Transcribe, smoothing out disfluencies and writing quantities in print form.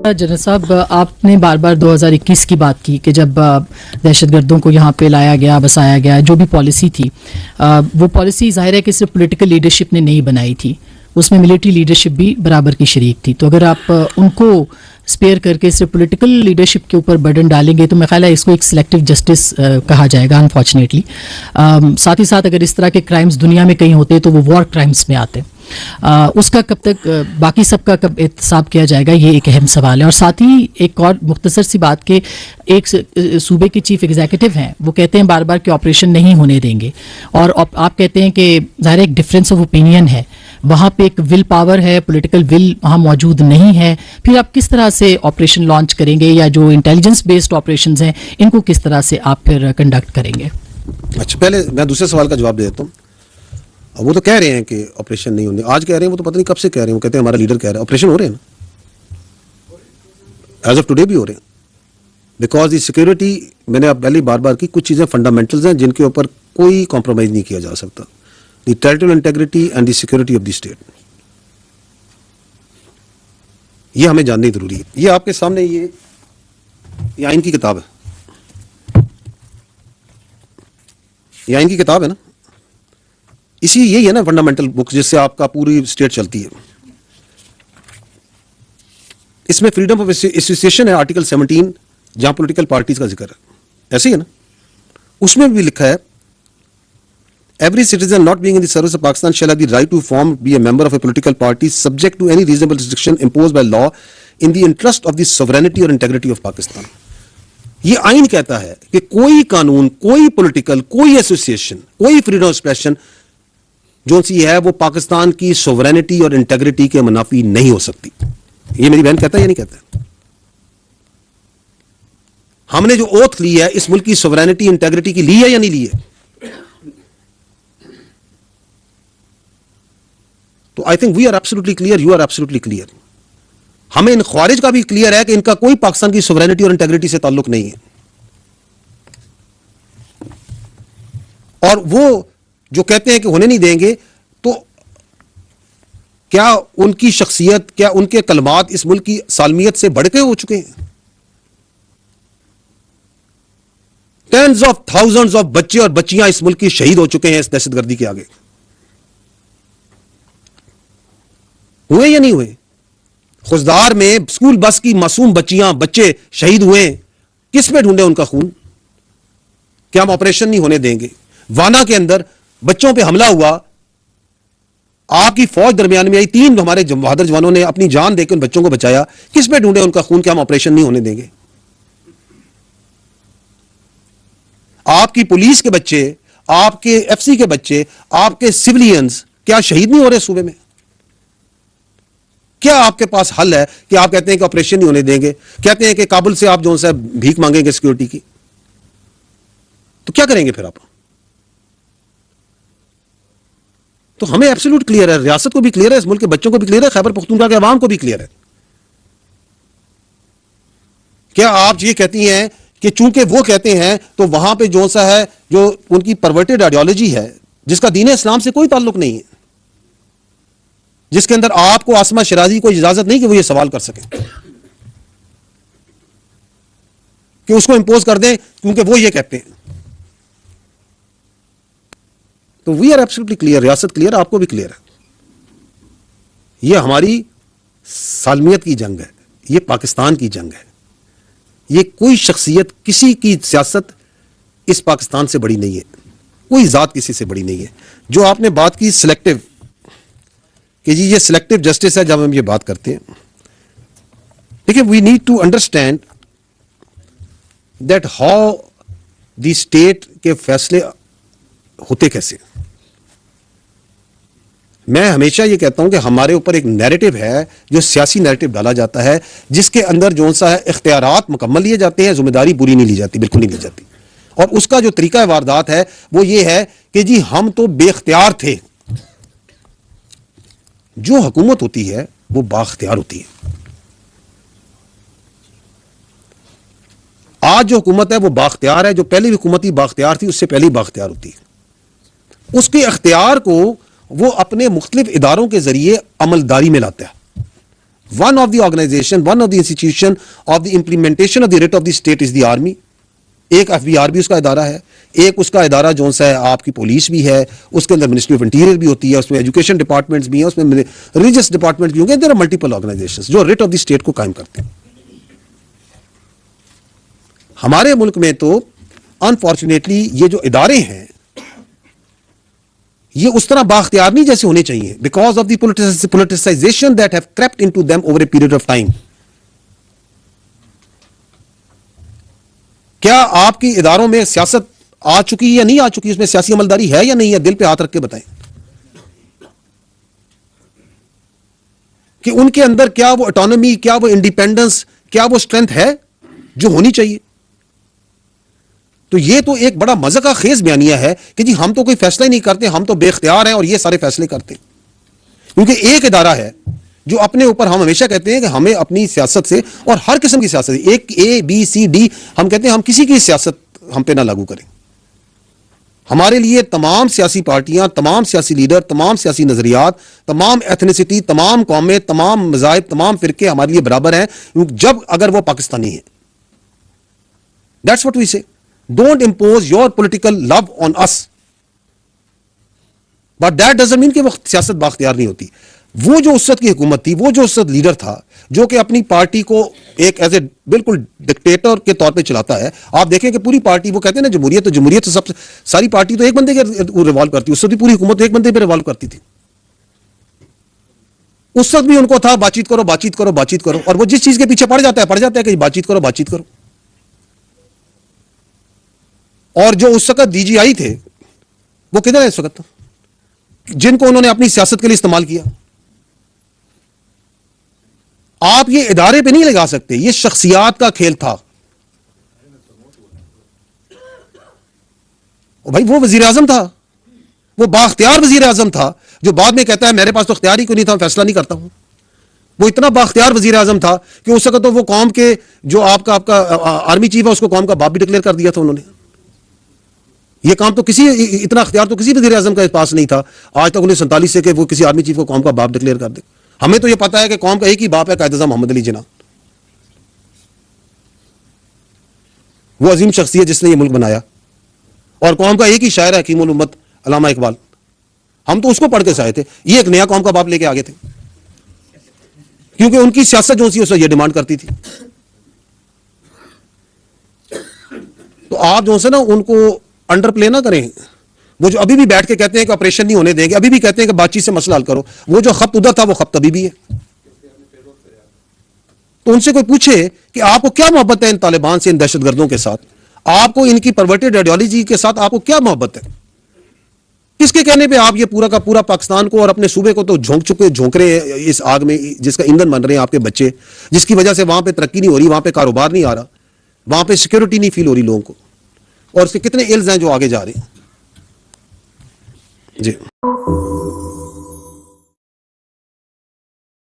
General साहब, आपने बार बार 2021 की बात की कि जब दहशतगर्दों को यहाँ पे लाया गया, बसाया गया, जो भी पॉलिसी थी, वो पॉलिसी जाहिर है कि सिर्फ पॉलिटिकल लीडरशिप ने नहीं बनाई थी, उसमें मिलिट्री लीडरशिप भी बराबर की शरीक थी। तो अगर आप उनको स्पेयर करके सिर्फ पॉलिटिकल लीडरशिप के ऊपर बर्डन डालेंगे तो मेरा ख्याल है इसको एक सिलेक्टिव जस्टिस कहा जाएगा, अनफॉर्चुनेटली। साथ ही साथ अगर इस तरह के क्राइम्स दुनिया में कहीं होते तो वो वॉर क्राइम्स में आते। उसका कब तक बाकी सबका कब एहतसाब किया जाएगा, ये एक अहम सवाल है। और साथ ही एक और मुख्तसर सी बात कि एक सूबे के चीफ एग्जीक्यूटिव हैं, वो कहते हैं बार बार कि ऑपरेशन नहीं होने देंगे, और आप कहते हैं कि ज़ाहिर एक डिफरेंस ऑफ ओपिनियन है, वहाँ पे एक विल पावर है, पॉलिटिकल विल वहाँ मौजूद नहीं है। फिर आप किस तरह से ऑपरेशन लॉन्च करेंगे, या जो इंटेलिजेंस बेस्ड ऑपरेशंस हैं इनको किस तरह से आप फिर कंडक्ट करेंगे? अच्छा, पहले मैं दूसरे सवाल का जवाब दे देता हूँ। वो तो कह रहे हैं कि ऑपरेशन नहीं होने, आज कह रहे हैं, वो तो पता नहीं कब से कह रहे हैं। वो कहते हैं हमारा लीडर कह रहा है, ऑपरेशन हो रहे हैं ना, एज ऑफ टुडे भी हो रहे हैं। बिकॉज दी सिक्योरिटी, मैंने आप पहले बार बार की, कुछ चीज़ें फंडामेंटल्स हैं जिनके ऊपर कोई कॉम्प्रोमाइज़ नहीं किया जा सकता। The territorial integrity and the security of the state, ये हमें जाननी जरूरी है। ये आपके सामने ये आइन की किताब है, ये आइन की किताब है ना, इसी यही है ना फंडामेंटल बुक जिससे आपका पूरी स्टेट चलती है। इसमें फ्रीडम ऑफ एसोसिएशन है, आर्टिकल 17, जहां पॉलिटिकल पार्टीज का जिक्र है, ऐसे ही है ना। उसमें भी लिखा है, every citizen not being in the service of Pakistan shall have the right to form be a member of a political party subject to any reasonable restriction imposed by law in the interest of the sovereignty और integrity of Pakistan. ये आइन कहता है कि कोई कानून, कोई political, कोई एसोसिएशन, कोई फ्रीडम ऑफ एक्सप्रेशन जो सी है वो पाकिस्तान की सोवरेनिटी और इंटेग्रिटी के मुनाफी नहीं हो सकती। ये मेरी बहन कहता है या नहीं कहता? हमने जो ओथ ली है इस मुल्क की सोवरेनिटी इंटेग्रिटी की ली है या नहीं ली है? तो I think we are absolutely clear, you are absolutely clear. हमें इन ख्वारिज का भी क्लियर है कि इनका कोई पाकिस्तान की सोवरेनिटी और इंटेग्रिटी से ताल्लुक नहीं है। और वो जो कहते हैं कि होने नहीं देंगे, तो क्या उनकी शख्सियत, क्या उनके कलमात इस मुल्क की सालमियत से बढ़ के हो चुके हैं? टेंस ऑफ थाउजेंड्स ऑफ बच्चे और बच्चियां इस मुल्क की शहीद हो चुके हैं इस दहशतगर्दी के आगे। हुए या नहीं हुए? खुजदार में स्कूल बस की मासूम बच्चियां, बच्चे शहीद हुए, किस में ढूंढे उनका खून? क्या हम ऑपरेशन नहीं होने देंगे? वाना के अंदर बच्चों पे हमला हुआ, आपकी फौज दरमियान में आई, 3 हमारे बहादुर जवानों ने अपनी जान देकर उन बच्चों को बचाया, किस पे ढूंढे उनका खून? क्या हम ऑपरेशन नहीं होने देंगे? आपकी पुलिस के बच्चे, आपके एफसी के बच्चे, आपके सिविलियंस क्या शहीद नहीं हो रहे सूबे में? क्या आपके पास हल है कि आप कहते हैं कि ऑपरेशन नहीं होने देंगे? कहते हैं कि काबुल से आप जो सा भीख मांगेंगे सिक्योरिटी की, तो क्या करेंगे फिर आप? तो हमें एब्सोल्यूट क्लियर है, रियासत को भी क्लियर है, इस मुल्क के बच्चों को भी क्लियर है, खैबर पख्तूनख्वा के अवाम को भी क्लियर है। क्या आप ये कहती हैं कि चूंकि वो कहते हैं तो वहां पे जो सा है, जो उनकी परवर्टेड आइडियोलॉजी है जिसका दीन इस्लाम से कोई ताल्लुक नहीं है, जिसके अंदर आपको आसमा शराजी को इजाजत नहीं कि वो ये सवाल कर सके, कि उसको इंपोज कर दें क्योंकि वो ये कहते हैं। तो वी आर एब्सोल्युटली क्लियर, रियासत क्लियर, आपको भी क्लियर है। ये हमारी सालमियत की जंग है, ये पाकिस्तान की जंग है। ये कोई शख्सियत, किसी की सियासत इस पाकिस्तान से बड़ी नहीं है, कोई जात किसी से बड़ी नहीं है। जो आपने बात की सिलेक्टिव, कि जी ये सिलेक्टिव जस्टिस है, जब हम ये बात करते हैं, देखिए we need to understand that how the state के फैसले होते कैसे। मैं हमेशा ये कहता हूं कि हमारे ऊपर एक नैरेटिव है, जो सियासी नैरेटिव डाला जाता है, जिसके अंदर जो सा है इख्तियारात मुकम्मल लिए जाते हैं, जिम्मेदारी पूरी नहीं ली जाती, बिल्कुल नहीं ली जाती। और उसका जो तरीका वारदात है वो ये है कि जी हम तो बेख्तियार थे। जो हुकूमत होती है वो बाख्तियार होती है। आज जो हुकूमत है वो बाख्तियार है, जो पहली हुकूमत ही बाख्तियार थी उससे पहले ही बाख्तियार होती है। उसके अख्तियार को वो अपने मुख्तलिफ इदारों के जरिए अमलदारी में लाता है। One of the organization, one of the institution of the implementation of the writ of the state is the army. एक FBR भी उसका इदारा है, एक उसका इदारा जो सा है आपकी पुलिस भी है, उसके अंदर मिनिस्ट्री ऑफ इंटीरियर भी होती है, उसमें एजुकेशन डिपार्टमेंट्स भी हैं, उसमें रिलीजियस डिपार्टमेंट्स भी होंगे. देयर आर मल्टीपल ऑर्गेनाइजेशंस जो रिट ऑफ द स्टेट को कायम करते हैं. हमारे मुल्क में तो अनफॉर्चुनेटली ये जो इदारे हैं ये उस तरह बाख्तियार नहीं जैसे होने चाहिए, because of the politicisation that have crept into them over a period of time. क्या आपकी इदारों में सियासत आ चुकी है या नहीं आ चुकी, उसमें सियासी अमलदारी है या नहीं है, दिल पे हाथ रख के बताएं कि उनके अंदर क्या वो ऑटोनॉमी, क्या वो इंडिपेंडेंस, क्या वो स्ट्रेंथ है जो होनी चाहिए. तो ये तो एक बड़ा मजा का खेज बयानिया है कि जी हम तो कोई फैसला ही नहीं करते, हम तो बेख्तियार हैं और ये सारे फैसले करते हैं. क्योंकि एक इदारा है जो अपने ऊपर, हम हमेशा कहते हैं कि हमें अपनी सियासत से, और हर किस्म की सियासत, एक ABCD हम कहते हैं हम किसी की सियासत हम पे ना लागू करें. हमारे लिए तमाम सियासी पार्टियां, तमाम सियासी लीडर, तमाम सियासी नजरियात, तमाम एथनिसिटी, तमाम कौमें, तमाम मज़ाहिब, तमाम फिरके हमारे लिए बराबर हैं जब अगर वो पाकिस्तानी है. दैट्स व्हाट वी से. Don't impose your political love on us, but that doesn't mean कि वो सियासत बाख्तियार नहीं होती. वो जो उस वक्त की हुकूमत थी, वो जो उस वक्त लीडर था जो कि अपनी पार्टी को एक एज ए बिल्कुल डिक्टेटर के तौर पे चलाता है. आप देखें कि पूरी पार्टी, वो कहते हैं ना जमहूरियत, तो जमहूरियत तो सब सारी पार्टी तो एक बंदे के रिवॉल्व करती, उस वक्त पूरी हुकूमत तो एक बंदे पे रिवॉल्व करती थी. उस वक्त भी उनको था बातचीत करो, बातचीत करो, बातचीत करो, और वो जिस चीज के पीछे पड़ जाता है कि बातचीत करो, बातचीत करो. और जो उस वक्त DGI थे वो किधर है इस वक्त, जिनको उन्होंने अपनी सियासत के लिए इस्तेमाल किया. आप ये इदारे पे नहीं लगा सकते, ये शख्सियात का खेल था. भाई वो वजीर आजम था, वो बाख्तियार वजीर आजम था जो बाद में कहता है मेरे पास तो इख्तियार ही क्यों नहीं था, फैसला नहीं करता हूं. वो इतना बाख्तियार वजीर आजम था कि उस वक्त तो वो कौम के जो आपका आर्मी चीफ है उसको कौम का बाप भी डिक्लेयर कर दिया था उन्होंने. ये काम तो किसी, इतना इख्तियार तो किसी वजीर आजम के पास नहीं था आज तक 1947 से कि वो किसी आर्मी चीफ को कौम का बाप डिक्लेयर कर दे. हमें तो ये पता है कि कौम का एक ही बाप है, कायद-ए-आज़म मोहम्मद अली जिन्ना. वो अजीम शख्सियत जिसने ये मुल्क बनाया, और कौम का एक ही शायर है हकीमुल उम्मत अल्लामा इकबाल. हम तो उसको पढ़ के से आए थे, ये एक नया कौम का बाप लेके आगे थे, क्योंकि उनकी सियासत जो सी उससे ये डिमांड करती थी. तो आप जो से ना उनको अंडर प्ले ना करें. वो जो अभी भी बैठ के कहते हैं कि ऑपरेशन नहीं होने देंगे, अभी भी कहते हैं कि बातचीत से मसला हल करो, वो जो खप्त उधर था वो खप्त अभी भी है. तो उनसे कोई पूछे कि आपको क्या मोहब्बत है इन तालिबान से, इन दहशतगर्दों के साथ, आपको इनकी परवर्टेड आइडियोलॉजी के साथ आपको क्या मोहब्बत है? किसके कहने पे आप ये पूरा का पूरा पाकिस्तान को और अपने सूबे को तो झोंक रहे हैं इस आग में जिसका ईंधन बन रहे हैं आपके बच्चे, जिसकी वजह से वहां पे तरक्की नहीं हो रही, वहां पे कारोबार नहीं आ रहा, वहां पे सिक्योरिटी नहीं फील हो रही लोगों को, और उसके कितने इल्ज हैं जो आगे जा रहे हैं. जी